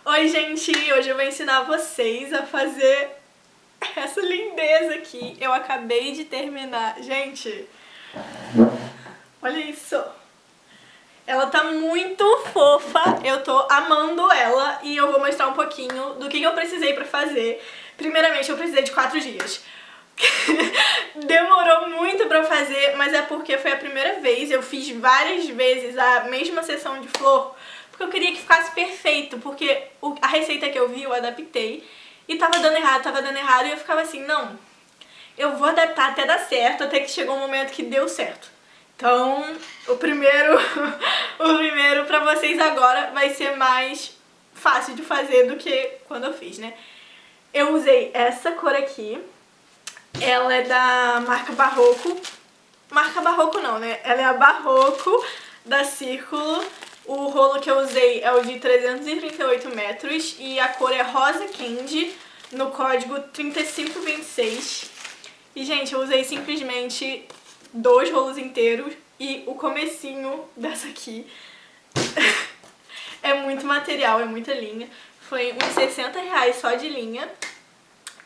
Oi, gente! Hoje eu vou ensinar vocês a fazer essa lindeza aqui. Eu acabei de terminar. Gente, olha isso! Ela tá muito fofa, eu tô amando ela e eu vou mostrar um pouquinho do que eu precisei pra fazer. Primeiramente, eu precisei de 4 dias. Demorou muito pra fazer, mas é porque foi a primeira vez. Eu fiz várias vezes a mesma sessão de flor, porque eu queria que ficasse perfeito, porque a receita que eu vi eu adaptei e tava dando errado, e eu ficava assim, não, eu vou adaptar até dar certo, até que chegou um momento que deu certo. Então, o primeiro pra vocês agora vai ser mais fácil de fazer do que quando eu fiz, né? Eu usei essa cor aqui, ela é da marca Barroco. Marca Barroco não, né? Ela é a Barroco da Círculo. O rolo que eu usei é o de 338 metros e a cor é Rosa Candy, no código 3526. E, gente, eu usei simplesmente 2 rolos inteiros e o comecinho dessa aqui. É muito material, é muita linha. Foi uns R$60 só de linha.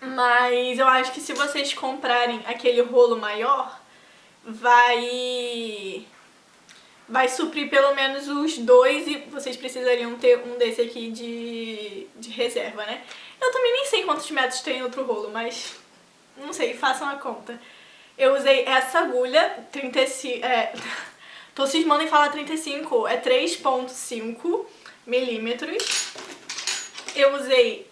Mas eu acho que se vocês comprarem aquele rolo maior, vai suprir pelo menos os 2 e vocês precisariam ter um desse aqui de reserva, né? Eu também nem sei quantos metros tem outro rolo, mas não sei, façam a conta. Eu usei essa agulha, 35, tô cismando em falar 35, é 3,5 milímetros. Eu usei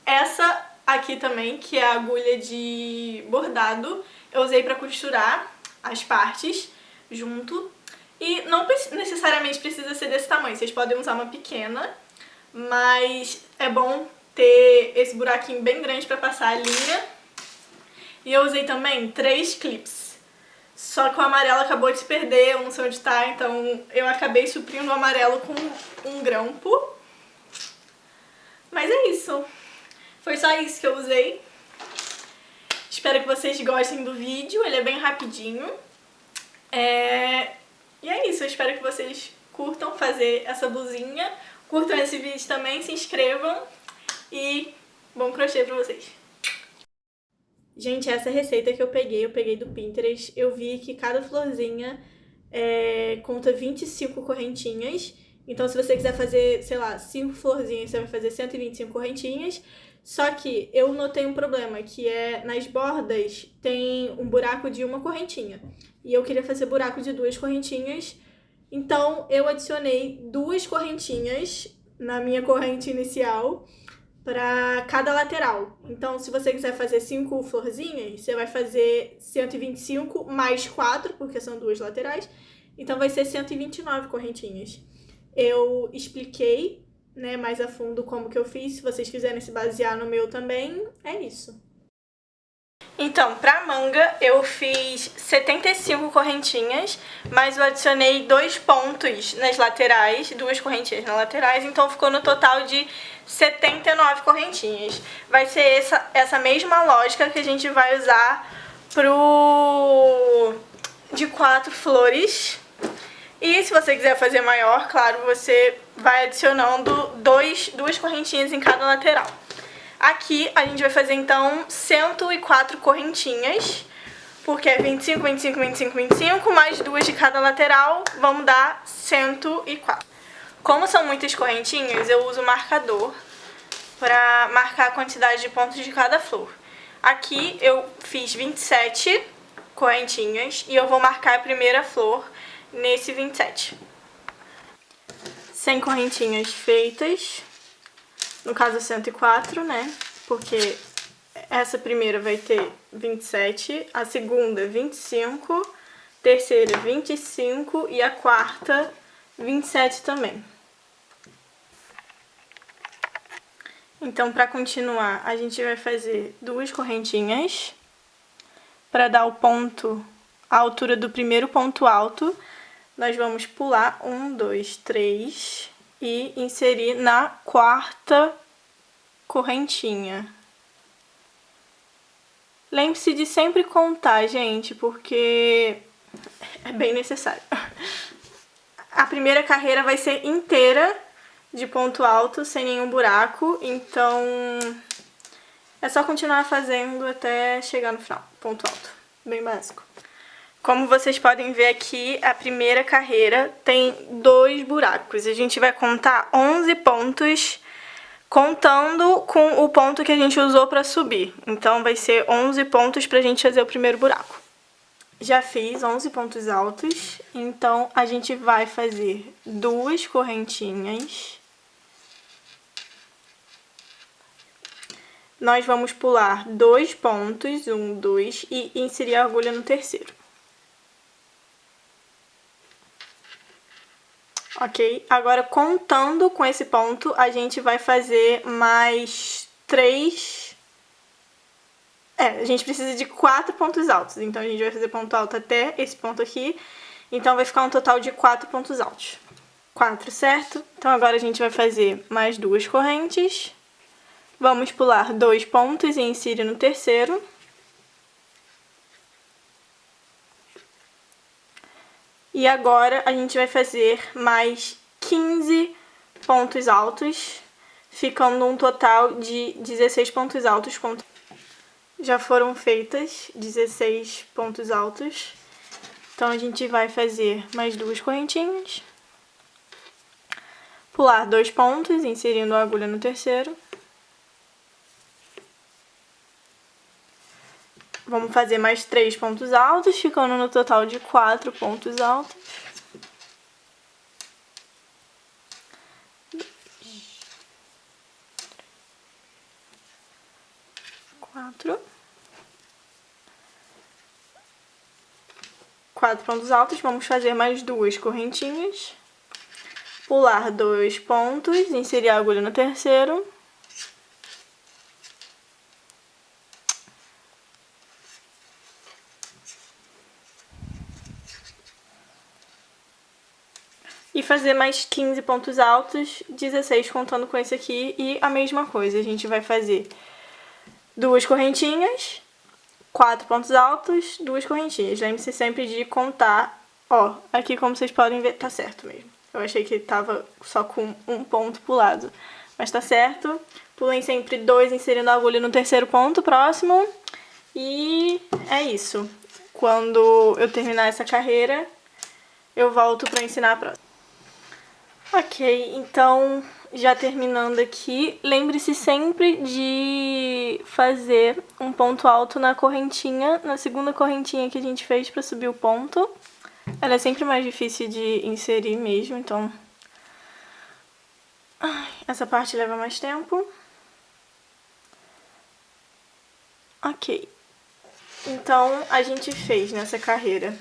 essa aqui também, que é a agulha de bordado. Eu usei pra costurar as partes junto. E não necessariamente precisa ser desse tamanho, vocês podem usar uma pequena, mas é bom ter esse buraquinho bem grande pra passar a linha. E eu usei também 3 clips. Só que o amarelo acabou de se perder, eu não sei onde tá, então eu acabei suprindo o amarelo com um grampo. Mas é isso. Foi só isso que eu usei. Espero que vocês gostem do vídeo, ele é bem rapidinho. E é isso, eu espero que vocês curtam fazer essa blusinha. Curtam esse vídeo também, se inscrevam e bom crochê pra vocês. Gente, essa receita que eu peguei do Pinterest. Eu vi que cada florzinha conta 25 correntinhas. Então, se você quiser fazer, sei lá, 5 florzinhas, você vai fazer 125 correntinhas. Só que eu notei um problema, que é nas bordas tem um buraco de uma correntinha. E eu queria fazer buraco de 2 correntinhas. Então, eu adicionei 2 correntinhas na minha corrente inicial para cada lateral. Então, se você quiser fazer 5 florzinhas, você vai fazer 125 mais 4, porque são 2 laterais. Então, vai ser 129 correntinhas. Eu expliquei, né, mais a fundo como que eu fiz. Se vocês quiserem se basear no meu também, é isso. Então, pra manga, eu fiz 75 correntinhas, mas eu adicionei 2 pontos nas laterais, 2 correntinhas nas laterais, então ficou no total de 79 correntinhas. Vai ser essa mesma lógica que a gente vai usar de 4 flores. E se você quiser fazer maior, claro, você vai adicionando 2 correntinhas em cada lateral. Aqui a gente vai fazer então 104 correntinhas, porque é 25, 25, 25, 25, mais 2 de cada lateral, vamos dar 104. Como são muitas correntinhas, eu uso marcador para marcar a quantidade de pontos de cada flor. Aqui eu fiz 27 correntinhas e eu vou marcar a primeira flor nesse 27. 100 correntinhas feitas. No caso 104, né? Porque essa primeira vai ter 27, a segunda 25, terceira 25 e a quarta 27 também. Então, para continuar, a gente vai fazer 2 correntinhas para dar o ponto, a altura do primeiro ponto alto. Nós vamos pular 1, 2, 3 e inserir na quarta correntinha. Lembre-se de sempre contar, gente, porque é bem necessário. A primeira carreira vai ser inteira de ponto alto sem nenhum buraco, então é só continuar fazendo até chegar no final, ponto alto, bem básico. Como vocês podem ver aqui, a primeira carreira tem 2 buracos. A gente vai contar 11 pontos, contando com o ponto que a gente usou para subir. Então, vai ser 11 pontos pra gente fazer o primeiro buraco. Já fiz 11 pontos altos, então a gente vai fazer 2 correntinhas. Nós vamos pular 2 pontos, 1, 2, e inserir a agulha no terceiro. Ok? Agora, contando com esse ponto, a gente vai fazer mais 3... a gente precisa de 4 pontos altos. Então, a gente vai fazer ponto alto até esse ponto aqui. Então, vai ficar um total de 4 pontos altos. 4, certo? Então, agora a gente vai fazer mais 2 correntes. Vamos pular 2 pontos e inserir no terceiro. E agora a gente vai fazer mais 15 pontos altos, ficando um total de 16 pontos altos. Já foram feitas 16 pontos altos. Então, a gente vai fazer mais 2 correntinhas. Pular 2 pontos, inserindo a agulha no terceiro. Vamos fazer mais 3 pontos altos, ficando no total de 4 pontos altos. Quatro pontos altos, vamos fazer mais 2 correntinhas. Pular 2 pontos, inserir a agulha no terceiro. E fazer mais 15 pontos altos, 16 contando com esse aqui, e a mesma coisa, a gente vai fazer 2 correntinhas, 4 pontos altos, 2 correntinhas. Lembre-se sempre de contar, ó, aqui como vocês podem ver, tá certo mesmo. Eu achei que tava só com um ponto pulado, mas tá certo. Pulem sempre 2, inserindo a agulha no terceiro ponto próximo, e é isso. Quando eu terminar essa carreira, eu volto pra ensinar a próxima. Ok, então, já terminando aqui, lembre-se sempre de fazer um ponto alto na correntinha, na segunda correntinha que a gente fez para subir o ponto. Ela é sempre mais difícil de inserir mesmo, então essa parte leva mais tempo. Ok, então a gente fez nessa carreira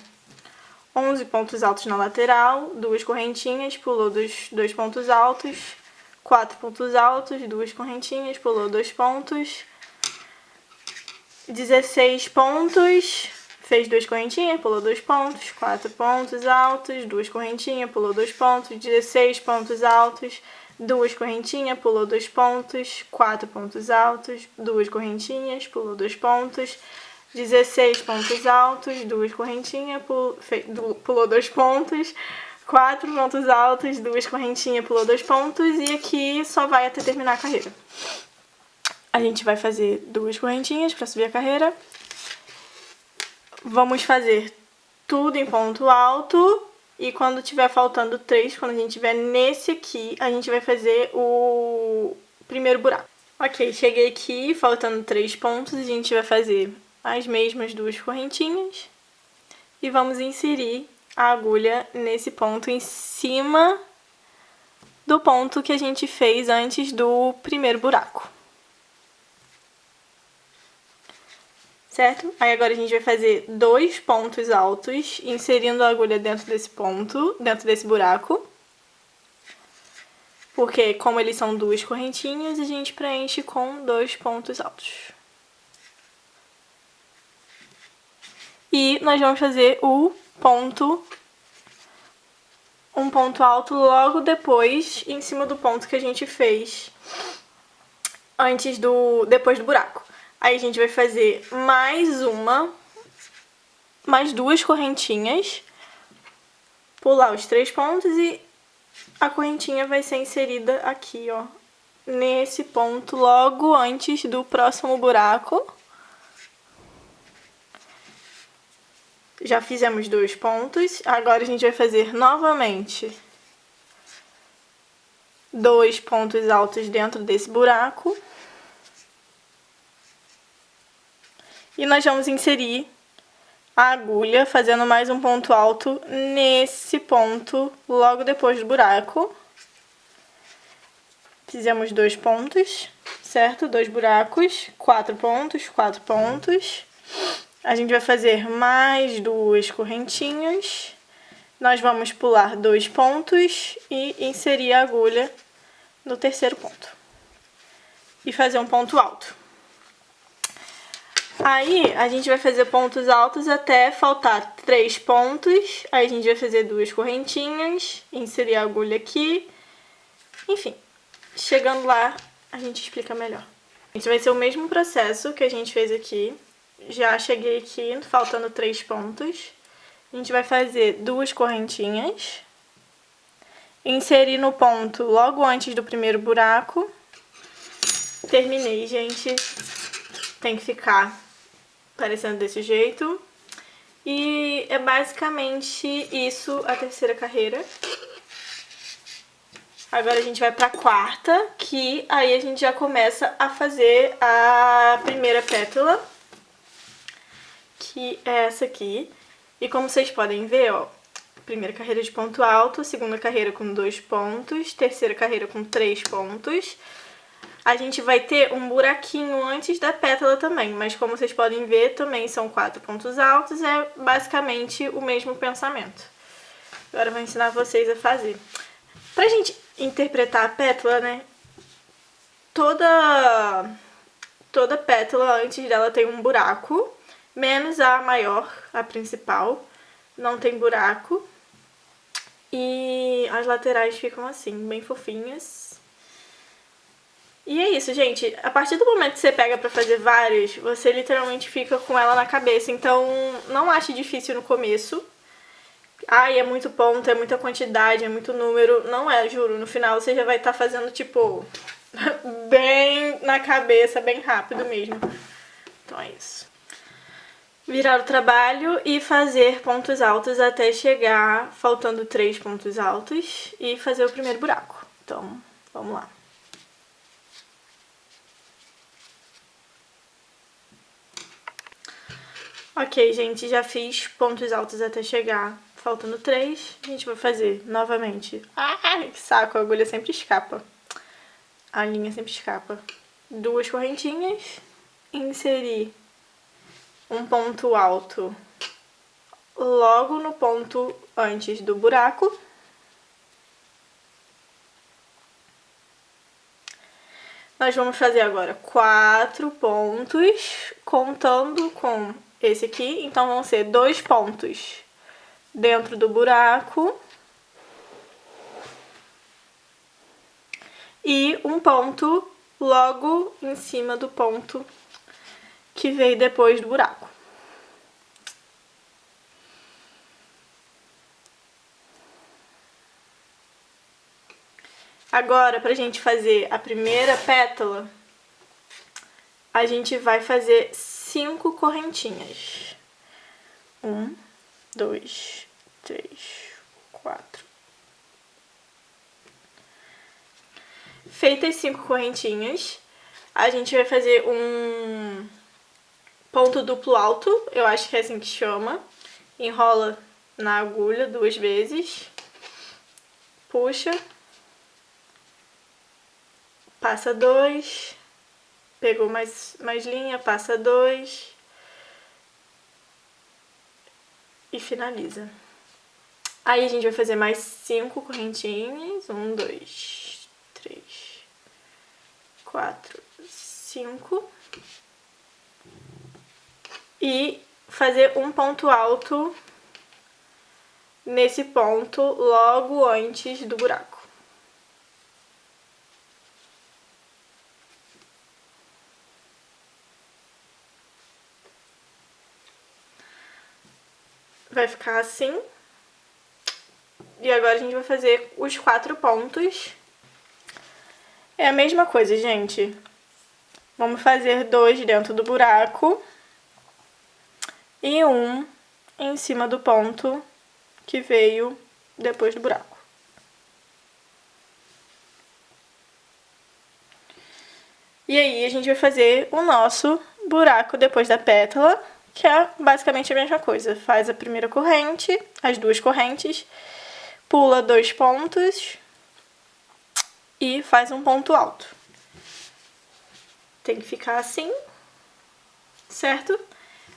11 pontos altos na lateral, 2 correntinhas, pulou 2 pontos altos, 4 pontos altos, 2 correntinhas, pulou 2 pontos, 16 pontos, fez 2 correntinhas, pulou 2 pontos, 4 pontos altos, 2 correntinhas, pulou 2 pontos, 16 pontos altos, 2 correntinhas, pulou 2 pontos, 4 pontos altos, 2 correntinhas, pulou 2 pontos, 16 pontos altos, 2 correntinhas, pulou 2 pontos, 4 pontos altos, 2 correntinhas, pulou 2 pontos, e aqui só vai até terminar a carreira. A gente vai fazer 2 correntinhas para subir a carreira. Vamos fazer tudo em ponto alto, e quando tiver faltando 3, quando a gente tiver nesse aqui, a gente vai fazer o primeiro buraco. Ok, cheguei aqui, faltando 3 pontos, a gente vai fazer as mesmas 2 correntinhas e vamos inserir a agulha nesse ponto em cima do ponto que a gente fez antes do primeiro buraco. Certo? Aí agora a gente vai fazer 2 pontos altos, inserindo a agulha dentro desse ponto, dentro desse buraco. Porque como eles são 2 correntinhas, a gente preenche com 2 pontos altos. E nós vamos fazer um ponto alto logo depois, em cima do ponto que a gente fez depois do buraco. Aí a gente vai fazer mais 2 correntinhas, pular os 3 pontos e a correntinha vai ser inserida aqui, ó, nesse ponto, logo antes do próximo buraco. Já fizemos 2 pontos, agora a gente vai fazer novamente 2 pontos altos dentro desse buraco. E nós vamos inserir a agulha fazendo mais um ponto alto nesse ponto logo depois do buraco. Fizemos 2 pontos, certo? 2 buracos, 4 pontos, 4 pontos. A gente vai fazer mais 2 correntinhas. Nós vamos pular 2 pontos e inserir a agulha no terceiro ponto. E fazer um ponto alto. Aí, a gente vai fazer pontos altos até faltar 3 pontos. Aí, a gente vai fazer 2 correntinhas, inserir a agulha aqui. Enfim, chegando lá, a gente explica melhor. Isso vai ser o mesmo processo que a gente fez aqui. Já cheguei aqui, faltando 3 pontos. A gente vai fazer 2 correntinhas. Inserir no ponto logo antes do primeiro buraco. Terminei, gente. Tem que ficar parecendo desse jeito. E é basicamente isso a terceira carreira. Agora a gente vai pra quarta, que aí a gente já começa a fazer a primeira pétala, que é essa aqui. E como vocês podem ver, ó, primeira carreira de ponto alto, segunda carreira com 2 pontos, terceira carreira com 3 pontos. A gente vai ter um buraquinho antes da pétala também, mas como vocês podem ver, também são 4 pontos altos, é basicamente o mesmo pensamento. Agora eu vou ensinar vocês a fazer. Pra gente interpretar a pétala, né, toda pétala antes dela tem um buraco, menos a maior, a principal, não tem buraco. E as laterais ficam assim, bem fofinhas. E é isso, gente. A partir do momento que você pega pra fazer vários, você literalmente fica com ela na cabeça. Então, não ache difícil no começo. Ai, é muito ponto, é muita quantidade, é muito número. Não é, juro. No final você já vai estar fazendo, tipo, bem na cabeça, bem rápido mesmo. Então é isso. Virar o trabalho e fazer pontos altos até chegar faltando 3 pontos altos e fazer o primeiro buraco. Então, vamos lá. Ok, gente, já fiz pontos altos até chegar, faltando 3. A gente vai fazer novamente. Ai, que saco, a agulha sempre escapa. A linha sempre escapa. 2 correntinhas, inserir um ponto alto logo no ponto antes do buraco. Nós vamos fazer agora 4 pontos, contando com esse aqui. Então, vão ser 2 pontos dentro do buraco e um ponto logo em cima do ponto que veio depois do buraco. Agora, pra gente fazer a primeira pétala, a gente vai fazer 5 correntinhas. 1, 2, 3, 4. Feitas 5 correntinhas, a gente vai fazer um ponto duplo alto, eu acho que é assim que chama. Enrola na agulha 2 vezes, puxa, passa 2, pegou mais linha, passa 2 e finaliza. Aí a gente vai fazer mais 5 correntinhas, 1, 2, 3, 4, 5. E fazer um ponto alto nesse ponto logo antes do buraco. Vai ficar assim. E agora a gente vai fazer os 4 pontos. É a mesma coisa, gente. Vamos fazer 2 dentro do buraco e 1 em cima do ponto que veio depois do buraco. E aí a gente vai fazer o nosso buraco depois da pétala, que é basicamente a mesma coisa. Faz a primeira corrente, as 2 correntes, pula 2 pontos e faz um ponto alto. Tem que ficar assim, certo?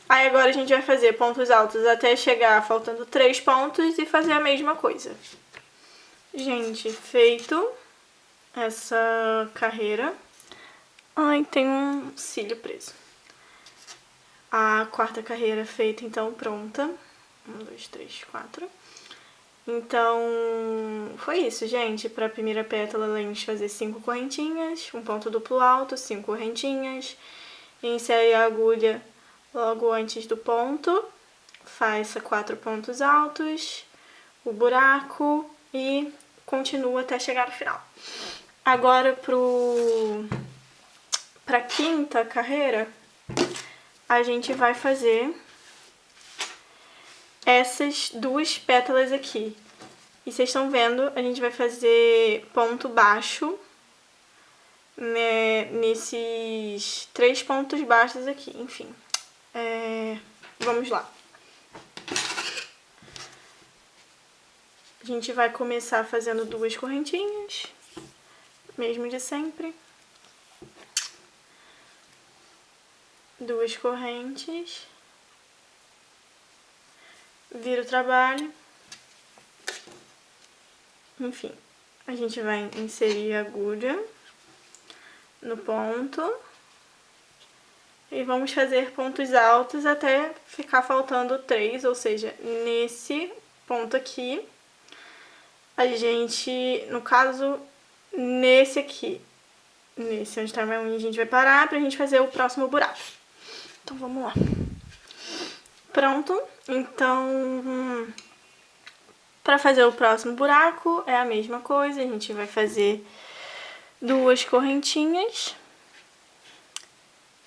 Aí agora a gente vai fazer pontos altos até chegar faltando 3 pontos e fazer a mesma coisa. Gente, feito essa carreira... Ai, tem um cílio preso. A 4ª carreira feita, então, pronta. 1, 2, 3, 4. Então, foi isso, gente. Para a primeira pétala, além de fazer 5 correntinhas, um ponto duplo alto, 5 correntinhas. Insere a agulha logo antes do ponto. Faça 4 pontos altos, o buraco e continua até chegar no final. Agora, para a 5ª carreira, a gente vai fazer essas 2 pétalas aqui. E vocês estão vendo, a gente vai fazer ponto baixo, né, nesses 3 pontos baixos aqui, enfim. Vamos lá. A gente vai começar fazendo 2 correntinhas, mesmo de sempre. 2 correntes, vira o trabalho, enfim, a gente vai inserir a agulha no ponto e vamos fazer pontos altos até ficar faltando 3, ou seja, nesse ponto aqui, a gente, no caso, nesse aqui, nesse onde tá a minha unha, a gente vai parar pra gente fazer o próximo buraco. Então, vamos lá. Pronto. Então, para fazer o próximo buraco, é a mesma coisa. A gente vai fazer 2 correntinhas.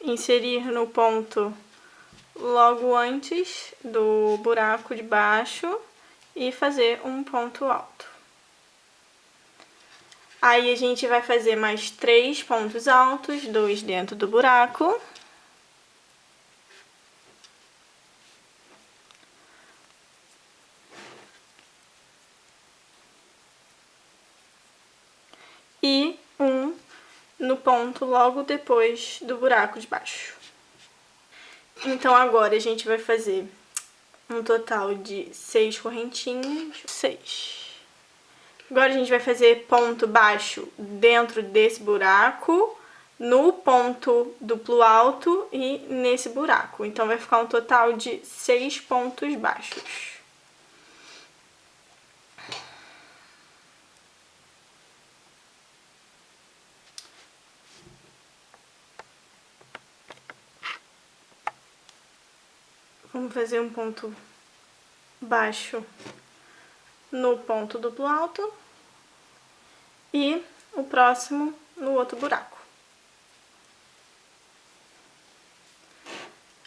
Inserir no ponto logo antes do buraco de baixo e fazer um ponto alto. Aí, a gente vai fazer mais 3 pontos altos, 2 dentro do buraco. E 1 no ponto logo depois do buraco de baixo. Então, agora a gente vai fazer um total de 6 correntinhas. 6. Agora a gente vai fazer ponto baixo dentro desse buraco, no ponto duplo alto e nesse buraco. Então, vai ficar um total de 6 pontos baixos. Vamos fazer um ponto baixo no ponto duplo alto e o próximo no outro buraco.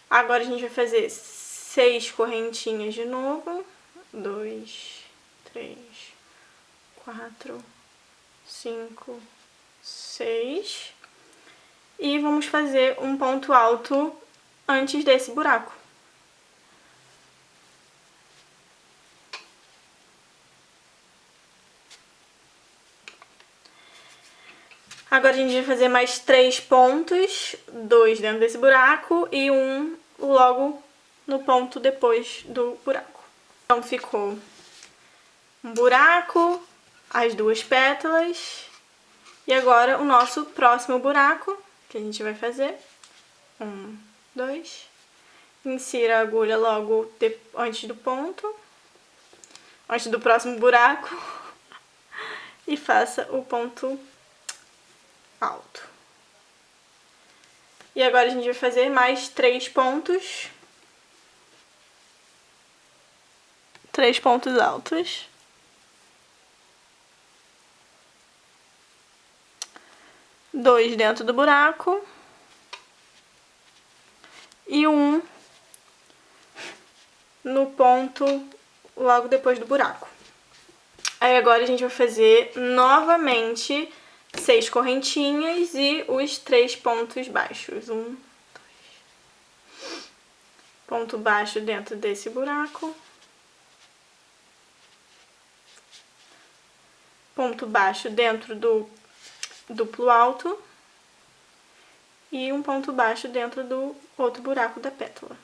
Agora a gente vai fazer 6 correntinhas de novo. 2, 3, 4, 5, 6. E vamos fazer um ponto alto antes desse buraco. Agora a gente vai fazer mais 3 pontos, 2 dentro desse buraco e 1 logo no ponto depois do buraco. Então, ficou um buraco, as 2 pétalas e agora o nosso próximo buraco que a gente vai fazer. 1, 2. Insira a agulha logo antes do ponto, antes do próximo buraco e faça o ponto alto. E agora a gente vai fazer mais 3 pontos. 3 pontos altos. 2 dentro do buraco e 1 no ponto logo depois do buraco. Aí agora a gente vai fazer novamente 6 correntinhas e os 3 pontos baixos. 1, 2. Ponto baixo dentro desse buraco. Ponto baixo dentro do duplo alto. E um ponto baixo dentro do outro buraco da pétala.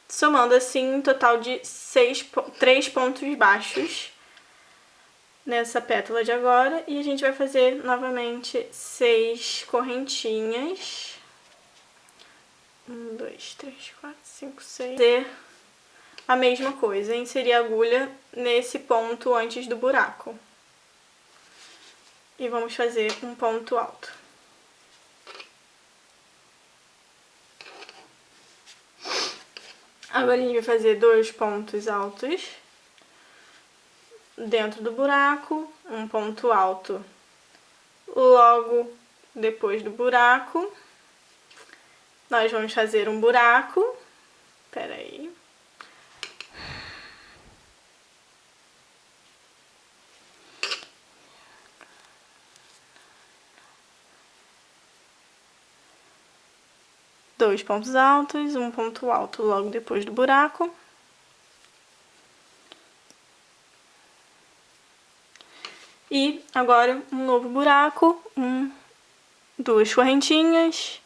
Somando assim um total de 3 pontos baixos nessa pétala de agora. E a gente vai fazer novamente 6 correntinhas. 1, 2, 3, 4, 5, 6. Fazer a mesma coisa, inserir a agulha nesse ponto antes do buraco. E vamos fazer um ponto alto. Agora a gente vai fazer 2 pontos altos dentro do buraco, um ponto alto logo depois do buraco. Nós vamos fazer um buraco. Espera aí. Dois pontos altos, um ponto alto logo depois do buraco. E agora um novo buraco, 2 correntinhas,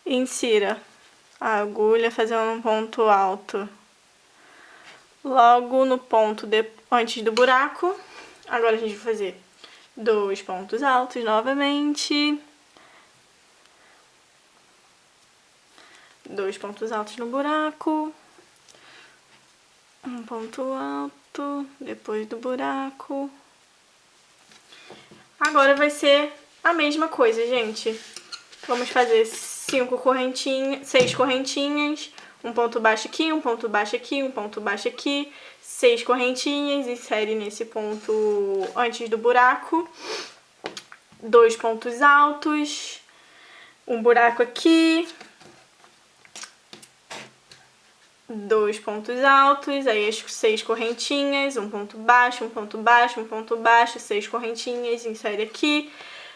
insira a agulha fazendo um ponto alto logo no ponto antes do buraco. Agora a gente vai fazer 2 pontos altos novamente. 2 pontos altos no buraco, um ponto alto depois do buraco. Agora vai ser a mesma coisa, gente. Vamos fazer 6 correntinhas, um ponto baixo aqui, um ponto baixo aqui, um ponto baixo aqui, 6 correntinhas, insere nesse ponto antes do buraco, 2 pontos altos, um buraco aqui, 2 pontos altos, aí as 6 correntinhas, um ponto baixo, um ponto baixo, um ponto baixo, 6 correntinhas, insere aqui,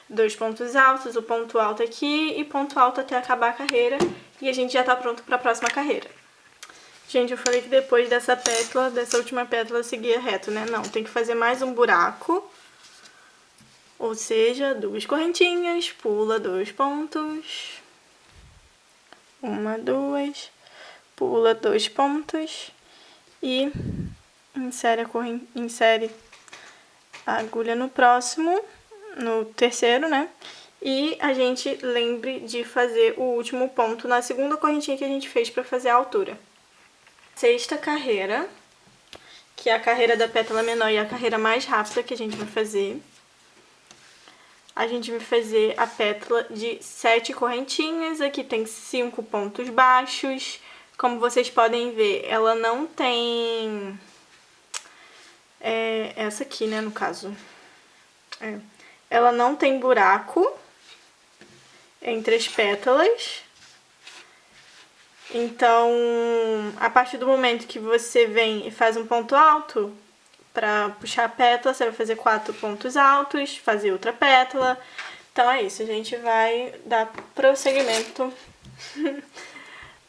2 pontos altos, o ponto alto aqui e ponto alto até acabar a carreira e a gente já tá pronto para a próxima carreira. Gente, eu falei que depois dessa pétala, dessa última pétala, seguia reto, né? Não, tem que fazer mais um buraco, ou seja, 2 correntinhas, pula 2 pontos, 1, 2, pula 2 pontos e insere a agulha no próximo, no terceiro, né? E a gente lembre de fazer o último ponto na segunda correntinha que a gente fez para fazer a altura. Sexta carreira, que é a carreira da pétala menor e a carreira mais rápida que a gente vai fazer. A gente vai fazer a pétala de 7 correntinhas, aqui tem 5 pontos baixos. Como vocês podem ver, ela não tem... essa aqui, né, no caso. Ela não tem buraco entre as pétalas. Então, a partir do momento que você vem e faz um ponto alto, para puxar a pétala, você vai fazer 4 pontos altos, fazer outra pétala. Então é isso, a gente vai dar prosseguimento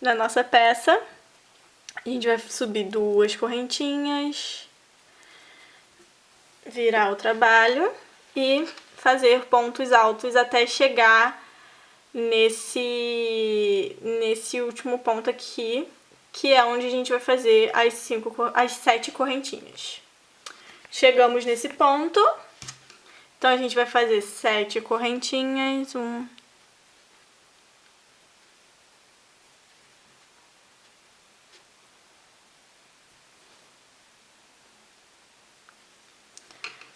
na nossa peça. A gente vai subir 2 correntinhas, virar o trabalho e fazer pontos altos até chegar nesse último ponto aqui, que é onde a gente vai fazer as 7 correntinhas. Chegamos nesse ponto, então a gente vai fazer 7 correntinhas,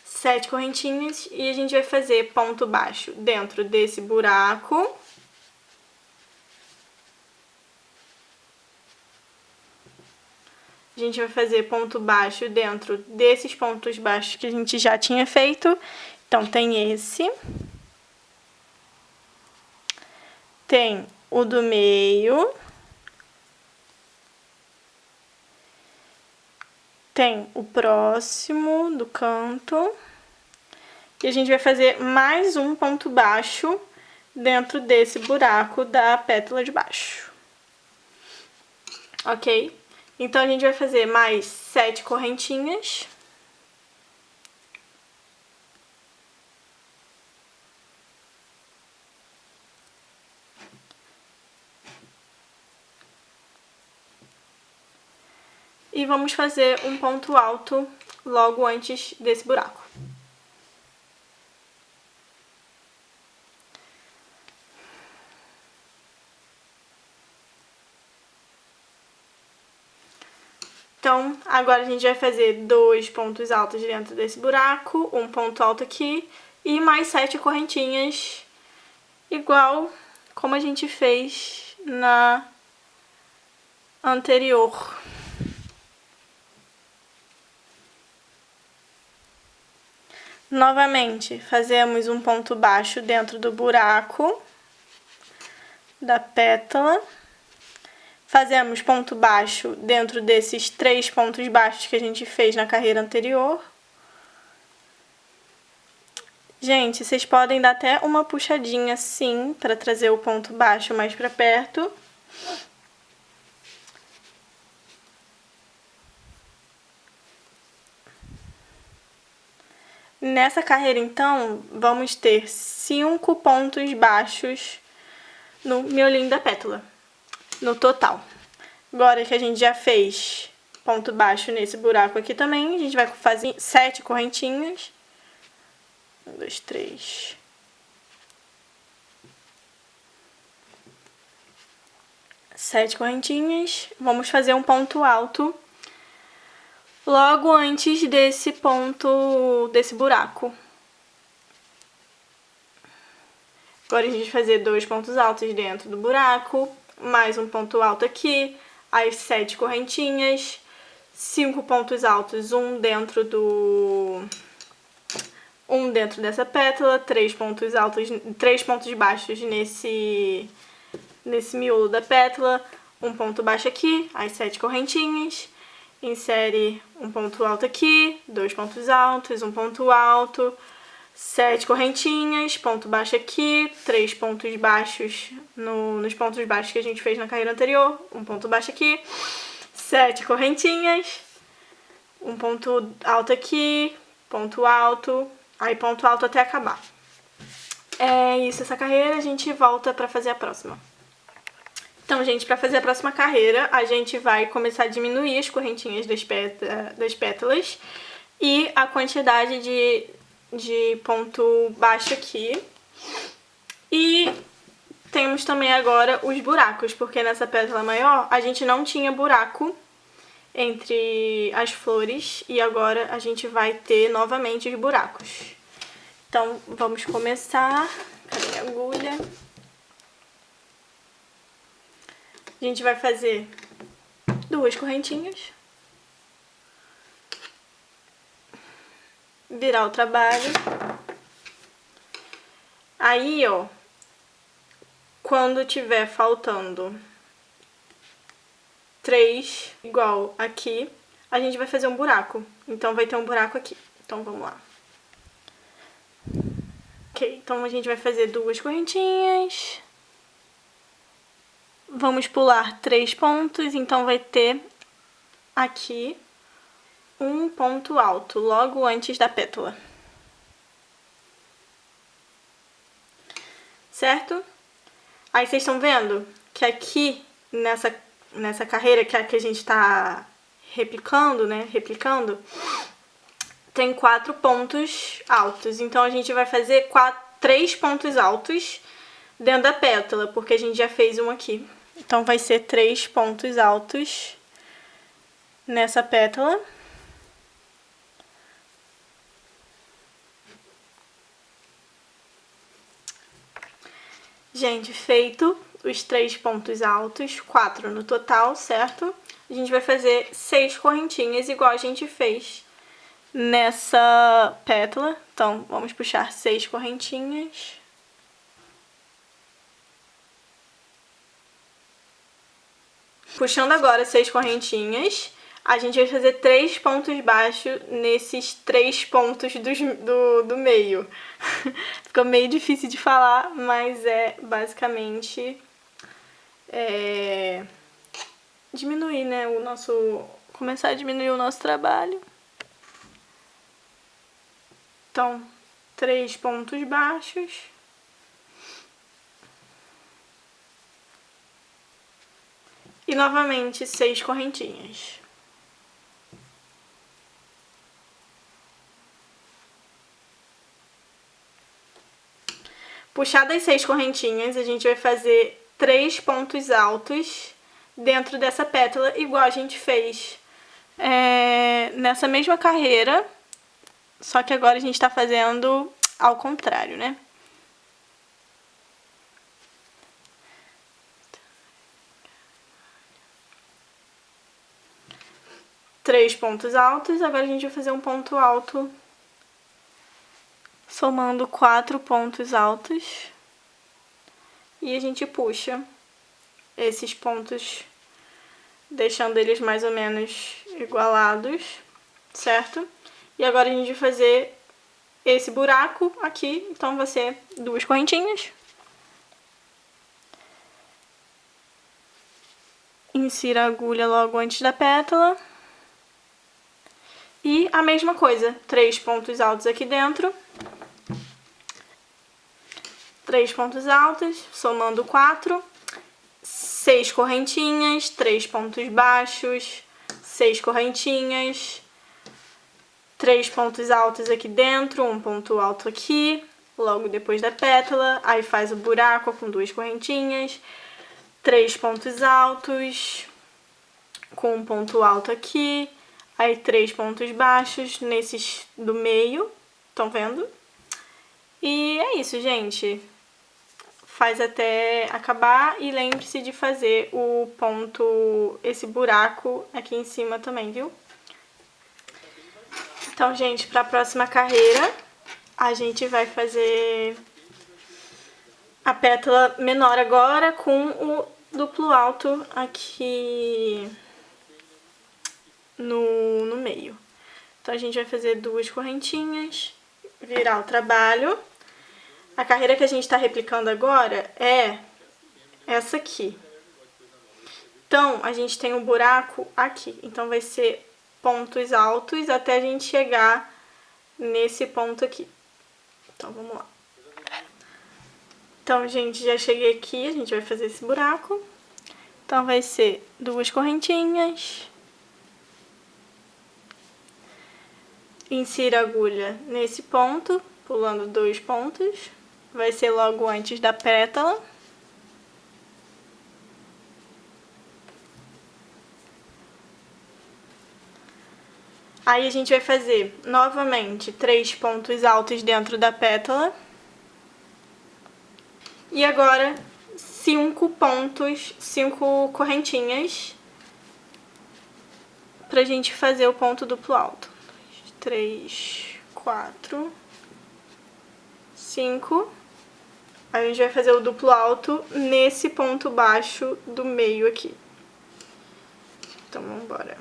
7 correntinhas e a gente vai fazer ponto baixo dentro desse buraco. A gente vai fazer ponto baixo dentro desses pontos baixos que a gente já tinha feito. Então, tem esse. tem o do meio, tem o próximo do canto, e a gente vai fazer mais um ponto baixo dentro desse buraco da pétala de baixo. Ok? Então, a gente vai fazer mais 7 correntinhas. E vamos fazer um ponto alto logo antes desse buraco. Então, agora a gente vai fazer 2 pontos altos dentro desse buraco, um ponto alto aqui e mais 7 correntinhas, igual como a gente fez na anterior. Novamente, fazemos um ponto baixo dentro do buraco da pétala. Fazemos ponto baixo dentro desses 3 pontos baixos que a gente fez na carreira anterior. Gente, vocês podem dar até uma puxadinha assim, para trazer o ponto baixo mais para perto. Nessa carreira, então, vamos ter 5 pontos baixos no miolinho da pétala, no total. Agora que a gente já fez ponto baixo nesse buraco aqui também, a gente vai fazer 7 correntinhas. 1, 2, 3. 7 correntinhas. Vamos fazer um ponto alto logo antes desse ponto, desse buraco. Agora a gente vai fazer 2 pontos altos dentro do buraco, mais um ponto alto aqui, as 7 correntinhas, 5 pontos altos, um dentro dessa pétala, 3 pontos altos, 3 pontos baixos nesse miolo da pétala, um ponto baixo aqui, as 7 correntinhas. Insere um ponto alto aqui, 2 pontos altos, um ponto alto, 7 correntinhas, ponto baixo aqui, 3 pontos baixos nos pontos baixos que a gente fez na carreira anterior, um ponto baixo aqui, 7 correntinhas, um ponto alto aqui, ponto alto, aí ponto alto até acabar. É isso, essa carreira, a gente volta pra fazer a próxima. Então, gente, para fazer a próxima carreira, a gente vai começar a diminuir as correntinhas das pétalas e a quantidade de ponto baixo aqui. E temos também agora os buracos, porque nessa pétala maior a gente não tinha buraco entre as flores e agora a gente vai ter novamente os buracos. Então, vamos começar. Cadê a agulha? A gente vai fazer 2 correntinhas, virar o trabalho. Aí, ó, quando tiver faltando 3, igual aqui, a gente vai fazer um buraco. Então, vai ter um buraco aqui. Então, vamos lá. Ok, então a gente vai fazer 2 correntinhas. Vamos pular 3 pontos, então vai ter aqui um ponto alto, logo antes da pétala. Certo? Aí vocês estão vendo que aqui, nessa carreira, que é a que a gente tá replicando, né? Tem 4 pontos altos. Então, a gente vai fazer 3 pontos altos dentro da pétala, porque a gente já fez um aqui. Então, vai ser 3 pontos altos nessa pétala. Gente, feito os 3 pontos altos, 4 no total, certo? A gente vai fazer 6 correntinhas, igual a gente fez nessa pétala. Então, vamos puxar 6 correntinhas. Puxando agora 6 correntinhas, a gente vai fazer 3 pontos baixos nesses 3 pontos do meio. Ficou meio difícil de falar, mas é basicamente diminuir, né, começar a diminuir o nosso trabalho. Então, 3 pontos baixos. E novamente 6 correntinhas. Puxadas 6 correntinhas, a gente vai fazer 3 pontos altos dentro dessa pétala, igual a gente fez nessa mesma carreira, só que agora a gente tá fazendo ao contrário, né? Três pontos altos, agora a gente vai fazer um ponto alto somando 4 pontos altos. E a gente puxa esses pontos, deixando eles mais ou menos igualados, certo? E agora a gente vai fazer esse buraco aqui, então vai ser 2 correntinhas. Insira a agulha logo antes da pétala. E a mesma coisa, 3 pontos altos aqui dentro. 3 pontos altos, somando 4. 6 correntinhas, 3 pontos baixos, 6 correntinhas. 3 pontos altos aqui dentro, um ponto alto aqui, logo depois da pétala, aí faz o buraco com 2 correntinhas, 3 pontos altos, com um ponto alto aqui, aí 3 pontos baixos nesses do meio, estão vendo? E é isso, gente. Faz até acabar e lembre-se de fazer o ponto, esse buraco aqui em cima também, viu? Então, gente, para a próxima carreira, a gente vai fazer a pétala menor agora com o duplo alto aqui no meio. Então, a gente vai fazer 2 correntinhas, virar o trabalho. A carreira que a gente está replicando agora é essa aqui. Então, a gente tem um buraco aqui. Então, vai ser pontos altos até a gente chegar nesse ponto aqui. Então, vamos lá. Então, gente, já cheguei aqui, a gente vai fazer esse buraco. Então, vai ser 2 correntinhas. Insira a agulha nesse ponto, pulando 2 pontos. Vai ser logo antes da pétala. Aí a gente vai fazer novamente 3 pontos altos dentro da pétala. E agora 5 pontos, 5 correntinhas pra gente fazer o ponto duplo alto. 3, 4, 5. Aí a gente vai fazer o duplo alto nesse ponto baixo do meio aqui. Então, vamos embora.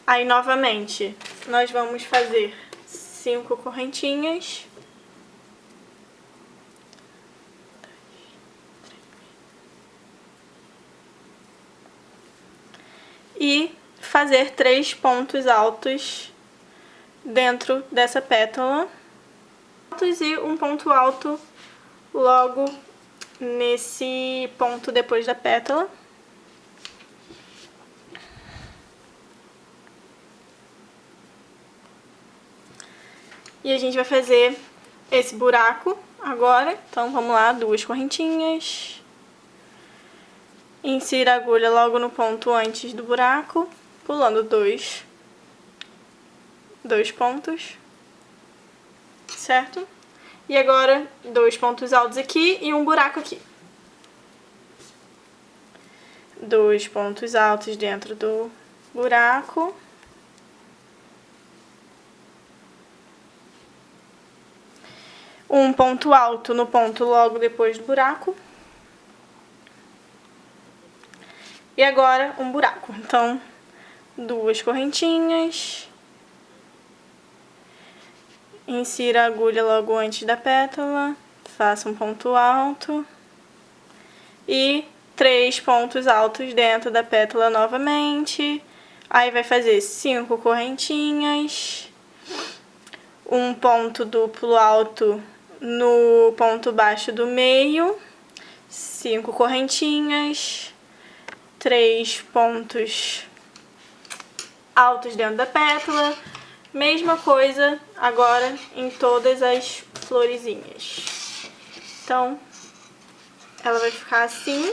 Aí, novamente, nós vamos fazer 5 correntinhas. E fazer 3 pontos altos dentro dessa pétala. E um ponto alto logo nesse ponto depois da pétala. E a gente vai fazer esse buraco agora. Então, vamos lá, 2 correntinhas. Insira a agulha logo no ponto antes do buraco, pulando 2 pontos, certo? E agora, 2 pontos altos aqui e um buraco aqui. 2 pontos altos dentro do buraco. um ponto alto no ponto logo depois do buraco. E agora um buraco. Então, 2 correntinhas. Insira a agulha logo antes da pétala. Faça um ponto alto. E 3 pontos altos dentro da pétala novamente. Aí vai fazer 5 correntinhas. Um ponto duplo alto no ponto baixo do meio. 5 correntinhas. 3 pontos altos dentro da pétala. Mesma coisa agora em todas as florezinhas. Então, ela vai ficar assim,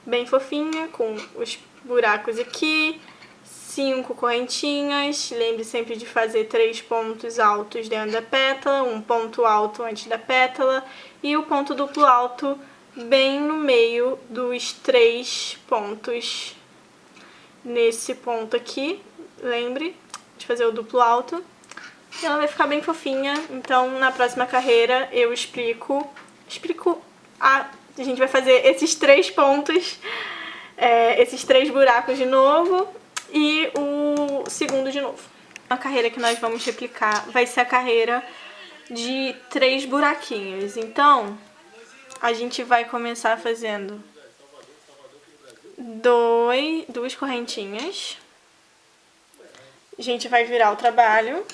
bem fofinha, com os buracos aqui, 5 correntinhas. Lembre sempre de fazer 3 pontos altos dentro da pétala, um ponto alto antes da pétala e o ponto duplo alto bem no meio dos 3 pontos. Nesse ponto aqui, lembre de fazer o duplo alto. E ela vai ficar bem fofinha. Então, na próxima carreira, eu explico a gente vai fazer esses 3 pontos, esses 3 buracos de novo e o segundo de novo. A carreira que nós vamos replicar vai ser a carreira de 3 buraquinhos. Então, a gente vai começar fazendo 2 correntinhas. A gente vai virar o trabalho.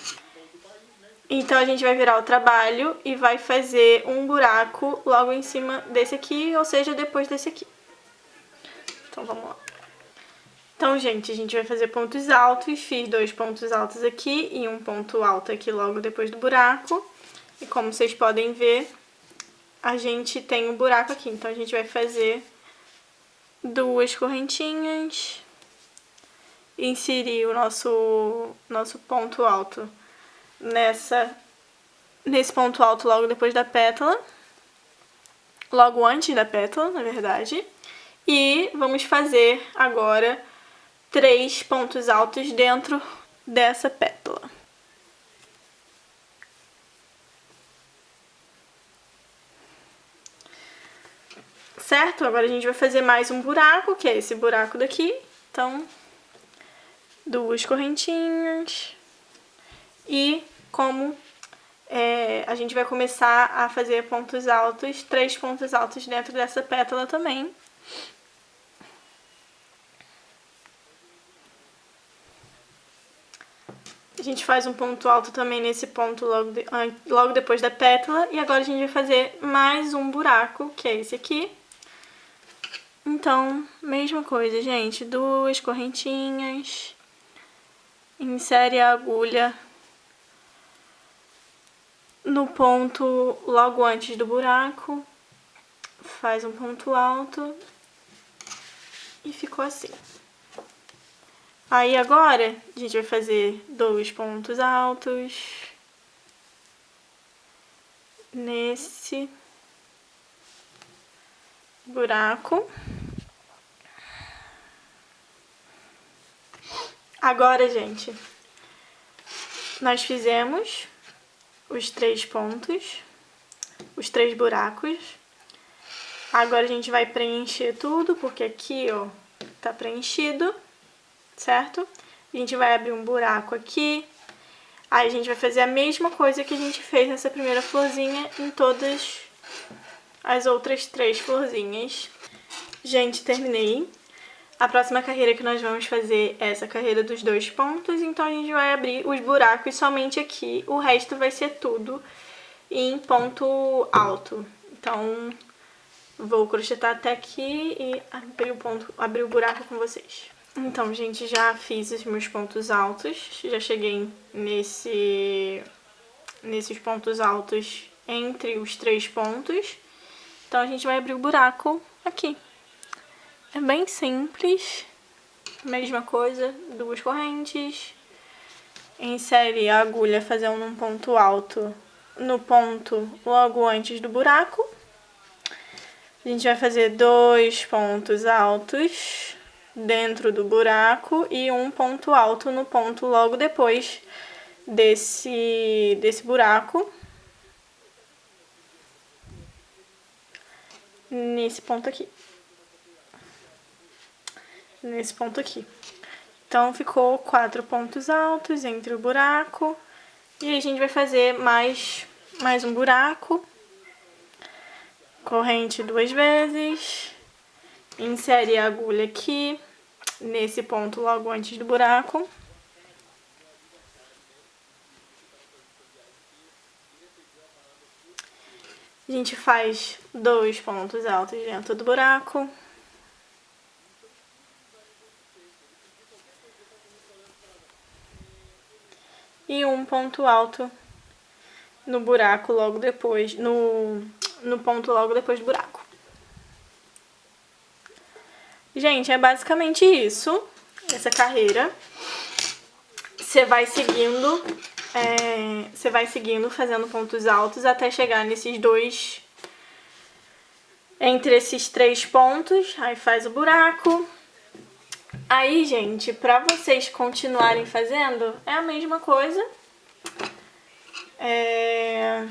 Então, a gente vai virar o trabalho e vai fazer um buraco logo em cima desse aqui, ou seja, depois desse aqui. Então, vamos lá. Então, gente, a gente vai fazer pontos altos. Fiz 2 pontos altos aqui e um ponto alto aqui logo depois do buraco. E como vocês podem ver, a gente tem um buraco aqui. Então, a gente vai fazer 2 correntinhas. Inserir o nosso ponto alto nesse ponto alto logo depois da pétala, logo antes da pétala, na verdade, e vamos fazer agora 3 pontos altos dentro dessa pétala. Certo? Agora a gente vai fazer mais um buraco, que é esse buraco daqui. Então, 2 correntinhas. E como a gente vai começar a fazer pontos altos, 3 pontos altos dentro dessa pétala também. A gente faz um ponto alto também nesse ponto logo depois da pétala. E agora a gente vai fazer mais um buraco, que é esse aqui. Então, mesma coisa, gente. 2 correntinhas. Insere a agulha no ponto logo antes do buraco, faz um ponto alto e ficou assim. Aí agora a gente vai fazer 2 pontos altos nesse buraco. Agora, gente, nós fizemos os 3 pontos, os 3 buracos. Agora a gente vai preencher tudo, porque aqui, ó, tá preenchido, certo? A gente vai abrir um buraco aqui. Aí a gente vai fazer a mesma coisa que a gente fez nessa primeira florzinha em todas as outras 3 florzinhas. Gente, terminei. A próxima carreira que nós vamos fazer é essa carreira dos 2 pontos, então a gente vai abrir os buracos somente aqui, o resto vai ser tudo em ponto alto. Então, vou crochetar até aqui e abrir o buraco com vocês. Então, gente, já fiz os meus pontos altos, já cheguei nesses pontos altos entre os 3 pontos. Então, a gente vai abrir o buraco aqui. É bem simples, mesma coisa, 2 correntes, insere a agulha fazendo um ponto alto no ponto logo antes do buraco. A gente vai fazer 2 pontos altos dentro do buraco e um ponto alto no ponto logo depois desse buraco. nesse ponto aqui. Nesse ponto aqui. Então, ficou 4 pontos altos entre o buraco. E aí a gente vai fazer mais um buraco. Corrente 2 vezes. Insere a agulha aqui, nesse ponto logo antes do buraco. A gente faz 2 pontos altos dentro do buraco. E um ponto alto no buraco logo depois, no ponto logo depois do buraco. Gente, é basicamente isso, essa carreira. Você vai seguindo, fazendo pontos altos até chegar nesses dois, entre esses 3 pontos, aí faz o buraco. Aí, gente, pra vocês continuarem fazendo, é a mesma coisa. É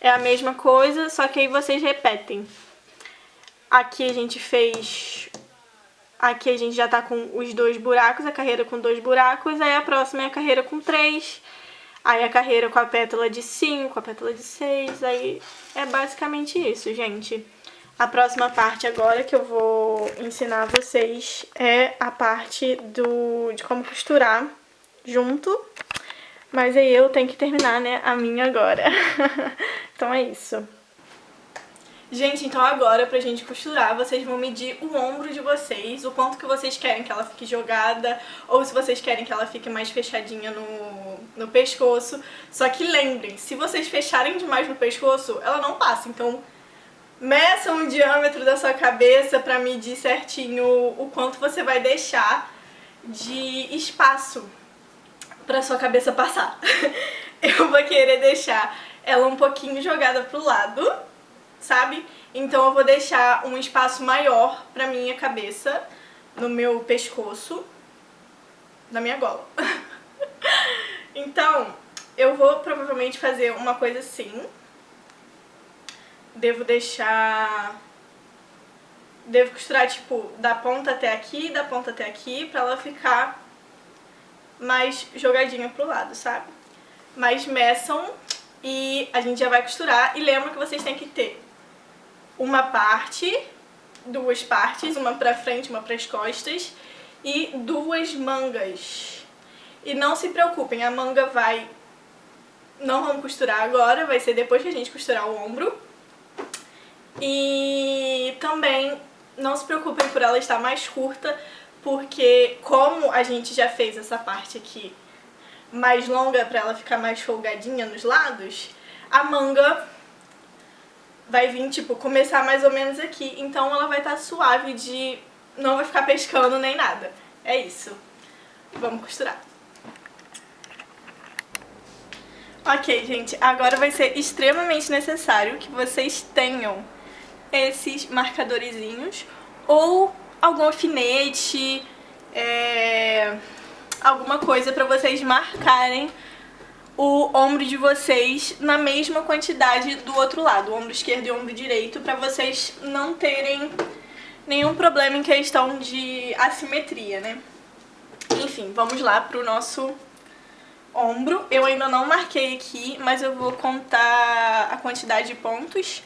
a mesma coisa, só que aí vocês repetem. Aqui a gente fez... Aqui a gente já tá com os 2 buracos, a carreira com 2 buracos, aí a próxima é a carreira com 3, aí a carreira com a pétala de 5, a pétala de 6, aí é basicamente isso, gente. A próxima parte agora que eu vou ensinar vocês é a parte de como costurar junto, mas aí eu tenho que terminar, né, a minha agora. Então é isso. Gente, então agora pra gente costurar, vocês vão medir o ombro de vocês, o quanto que vocês querem que ela fique jogada, ou se vocês querem que ela fique mais fechadinha no pescoço. Só que lembrem, se vocês fecharem demais no pescoço, ela não passa. Então, meçam o diâmetro da sua cabeça pra medir certinho o quanto você vai deixar de espaço pra sua cabeça passar. Eu vou querer deixar ela um pouquinho jogada pro lado, sabe? Então eu vou deixar um espaço maior pra minha cabeça, no meu pescoço, na minha gola. Então, eu vou provavelmente fazer uma coisa assim. Devo costurar, tipo, da ponta até aqui, da ponta até aqui, pra ela ficar mais jogadinha pro lado, sabe? Mas meçam e a gente já vai costurar. E lembra que vocês têm que ter uma parte, 2 partes, uma pra frente, uma pras costas e 2 mangas. E não se preocupem, a manga não vamos costurar agora, vai ser depois que a gente costurar o ombro. E também não se preocupem por ela estar mais curta, porque como a gente já fez essa parte aqui mais longa pra ela ficar mais folgadinha nos lados, a manga vai vir, tipo, começar mais ou menos aqui, então ela vai estar suave não vai ficar pescando nem nada. É isso. Vamos costurar. Ok, gente, agora vai ser extremamente necessário que vocês tenham esses marcadorzinhos ou algum alfinete, alguma coisa pra vocês marcarem o ombro de vocês na mesma quantidade do outro lado, o ombro esquerdo e o ombro direito, pra vocês não terem nenhum problema em questão de assimetria, né? Enfim, vamos lá pro nosso ombro. Eu ainda não marquei aqui, mas eu vou contar a quantidade de pontos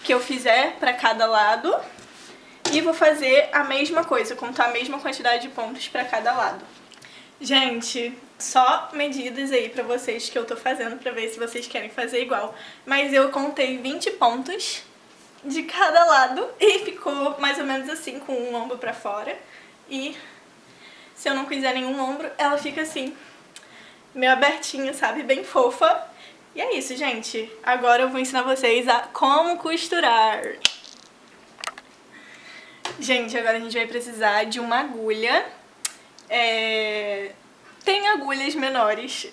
que eu fizer pra cada lado e vou fazer a mesma coisa, contar a mesma quantidade de pontos pra cada lado. Gente, só medidas aí pra vocês que eu tô fazendo pra ver se vocês querem fazer igual. Mas eu contei 20 pontos de cada lado e ficou mais ou menos assim, com um ombro pra fora. E se eu não quiser nenhum ombro, ela fica assim, meio abertinha, sabe? Bem fofa. E é isso, gente. Agora eu vou ensinar vocês a como costurar. Gente, agora a gente vai precisar de uma agulha. Tem agulhas menores,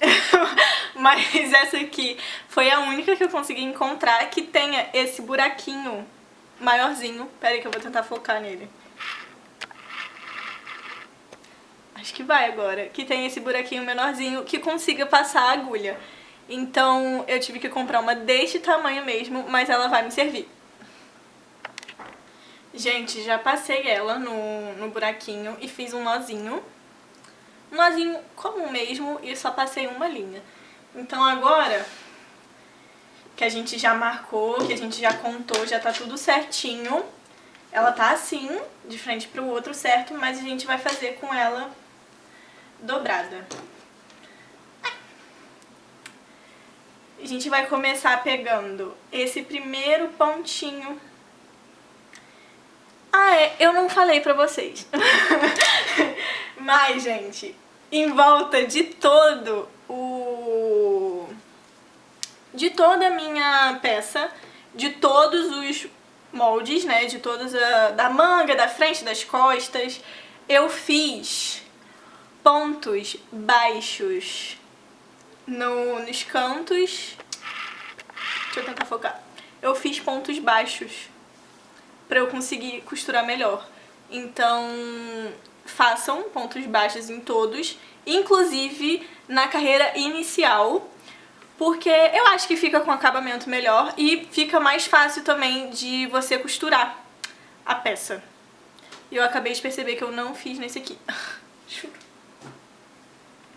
mas essa aqui foi a única que eu consegui encontrar que tenha esse buraquinho maiorzinho. Pera aí que eu vou tentar focar nele. Acho que vai agora. Que tem esse buraquinho menorzinho que consiga passar a agulha. Então eu tive que comprar uma deste tamanho mesmo, mas ela vai me servir. Gente, já passei ela no buraquinho e fiz um nozinho. Um nozinho comum mesmo e só passei uma linha. Então agora que a gente já marcou, que a gente já contou, já tá tudo certinho. Ela tá assim, de frente pro outro, certo? Mas a gente vai fazer com ela dobrada. A gente vai começar pegando esse primeiro pontinho. Ah, eu não falei pra vocês. Mas, gente, em volta de toda a minha peça, de todos os moldes, né, de todos da manga, da frente, das costas, eu fiz pontos baixos nos cantos. Deixa eu tentar focar. Eu fiz pontos baixos pra eu conseguir costurar melhor. Então, façam pontos baixos em todos, inclusive na carreira inicial, porque eu acho que fica com acabamento melhor e fica mais fácil também de você costurar a peça. E eu acabei de perceber que eu não fiz nesse aqui.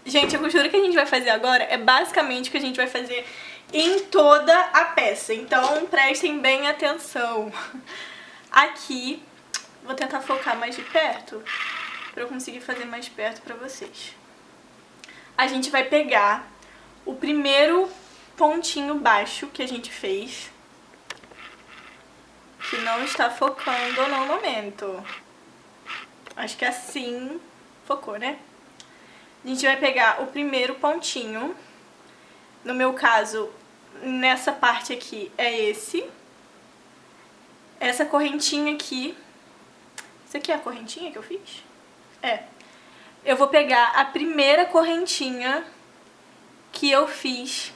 Gente, a costura que a gente vai fazer agora é basicamente o que a gente vai fazer em toda a peça. Então, prestem bem atenção. Aqui, vou tentar focar mais de perto, pra eu conseguir fazer mais perto pra vocês. A gente vai pegar o primeiro pontinho baixo que a gente fez, que não está focando no momento. Acho que assim focou, né? A gente vai pegar o primeiro pontinho. No meu caso, nessa parte aqui é esse. Essa correntinha aqui. Isso aqui é a correntinha que eu fiz? É. Eu vou pegar a primeira correntinha que eu fiz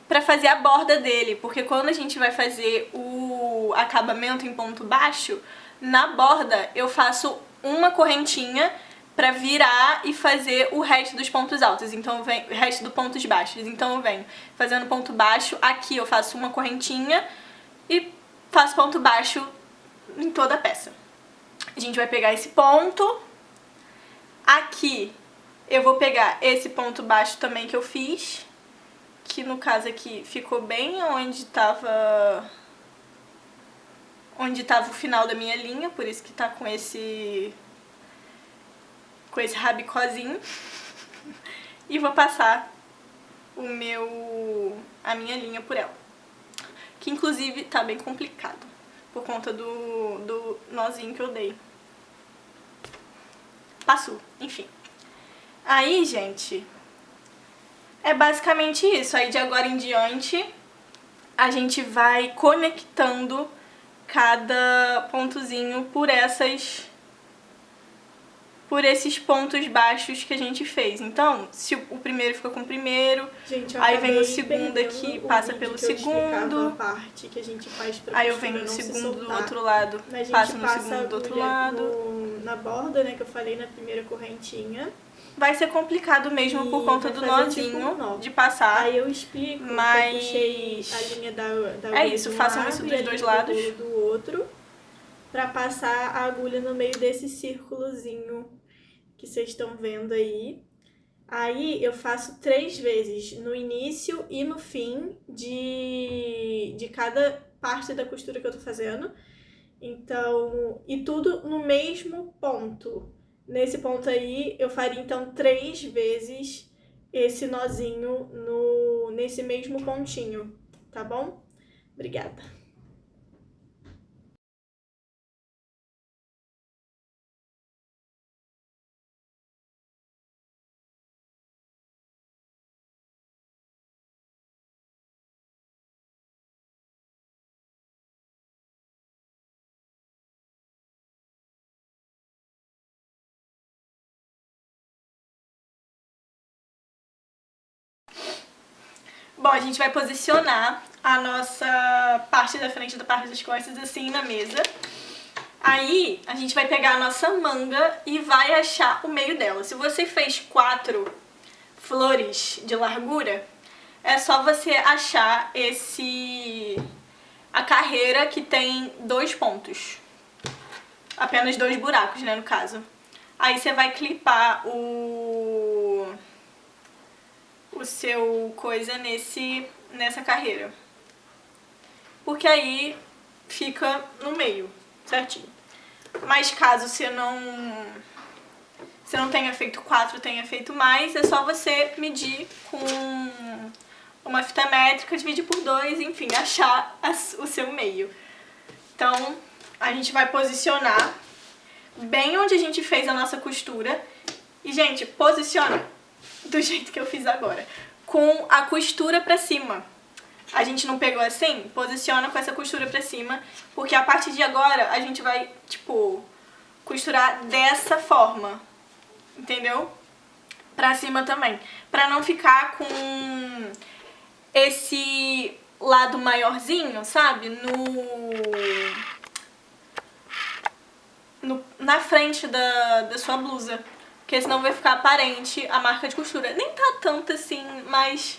pra fazer a borda dele, porque quando a gente vai fazer o acabamento em ponto baixo, na borda eu faço uma correntinha pra virar e fazer o resto dos pontos altos, então vem o resto dos pontos baixos. Então eu venho fazendo ponto baixo, aqui eu faço uma correntinha e faço ponto baixo em toda a peça. A gente vai pegar esse ponto, aqui eu vou pegar esse ponto baixo também que eu fiz, que no caso aqui ficou bem onde tava o final da minha linha, por isso que tá com esse rabicózinho. E vou passar a minha linha por ela, que inclusive tá bem complicado por conta do nozinho que eu dei. Passou, enfim. Aí, gente, é basicamente isso. Aí de agora em diante a gente vai conectando cada pontozinho por esses pontos baixos que a gente fez. Então, se o primeiro fica com o primeiro, gente, aí vem o segundo aqui, passa pelo segundo. A parte que a gente faz pra aí eu venho no segundo do outro lado, passo no segundo do outro lado. Na borda, né, que eu falei na primeira correntinha. Vai ser complicado mesmo por conta do nozinho, tipo de passar. Aí eu explico, mas eu puxei a linha da é isso, façam isso dos dois lados. Do outro, pra passar a agulha no meio desse círculozinho que vocês estão vendo aí. Aí eu faço 3 vezes, no início e no fim de cada parte da costura que eu tô fazendo. Então, e tudo no mesmo ponto. Nesse ponto aí, eu faria então 3 vezes esse nozinho nesse mesmo pontinho, tá bom? Obrigada. Bom, a gente vai posicionar a nossa parte da frente e da parte das costas assim na mesa. Aí, a gente vai pegar a nossa manga e vai achar o meio dela. Se você fez 4 flores de largura, é só você achar a carreira que tem 2 pontos. Apenas 2 buracos, né, no caso. Aí você vai clipar o seu coisa nessa carreira. Porque aí fica no meio, certinho. Mas caso você não tenha feito 4, tenha feito mais, é só você medir com uma fita métrica, dividir por 2, enfim, achar o seu meio. Então, a gente vai posicionar bem onde a gente fez a nossa costura. E, gente, posiciona do jeito que eu fiz agora, com a costura pra cima. A gente não pegou assim? Posiciona com essa costura pra cima, porque a partir de agora a gente vai, tipo, costurar dessa forma, entendeu? Pra cima também, pra não ficar com esse lado maiorzinho, sabe? Na frente da sua blusa, porque senão vai ficar aparente a marca de costura. Nem tá tanto assim, mas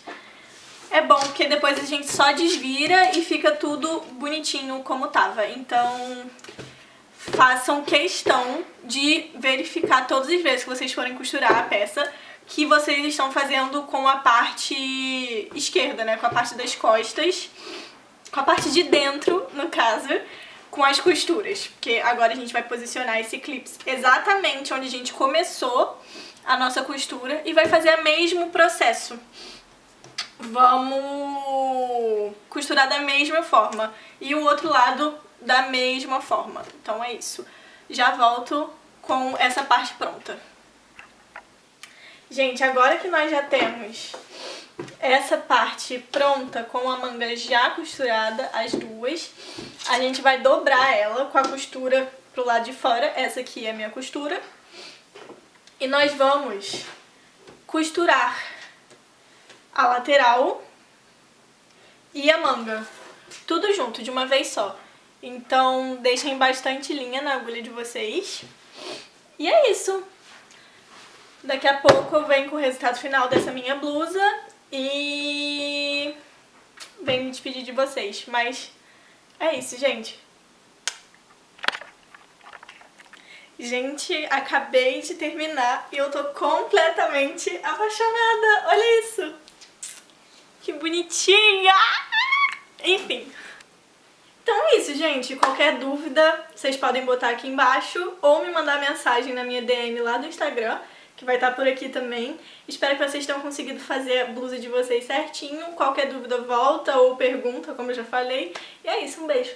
é bom porque depois a gente só desvira e fica tudo bonitinho como tava. Então, façam questão de verificar todas as vezes que vocês forem costurar a peça que vocês estão fazendo com a parte esquerda, né? Com a parte das costas, com a parte de dentro, no caso, com as costuras. Porque agora a gente vai posicionar esse clips exatamente onde a gente começou a nossa costura e vai fazer o mesmo processo. Vamos costurar da mesma forma e o outro lado da mesma forma. Então é isso. Já volto com essa parte pronta. Gente, agora que nós já temos essa parte pronta com a manga já costurada, as duas, a gente vai dobrar ela com a costura pro lado de fora. Essa aqui é a minha costura. E nós vamos costurar a lateral e a manga, tudo junto, de uma vez só. Então, deixem bastante linha na agulha de vocês. E é isso. Daqui a pouco eu venho com o resultado final dessa minha blusa e venho me despedir de vocês. Mas é isso, gente. Gente, acabei de terminar e eu tô completamente apaixonada. Olha isso. Que bonitinha! Enfim. Então é isso, gente. Qualquer dúvida, vocês podem botar aqui embaixo ou me mandar mensagem na minha DM lá do Instagram, que vai estar por aqui também. Espero que vocês tenham conseguido fazer a blusa de vocês certinho. Qualquer dúvida, volta ou pergunta, como eu já falei. E é isso, um beijo.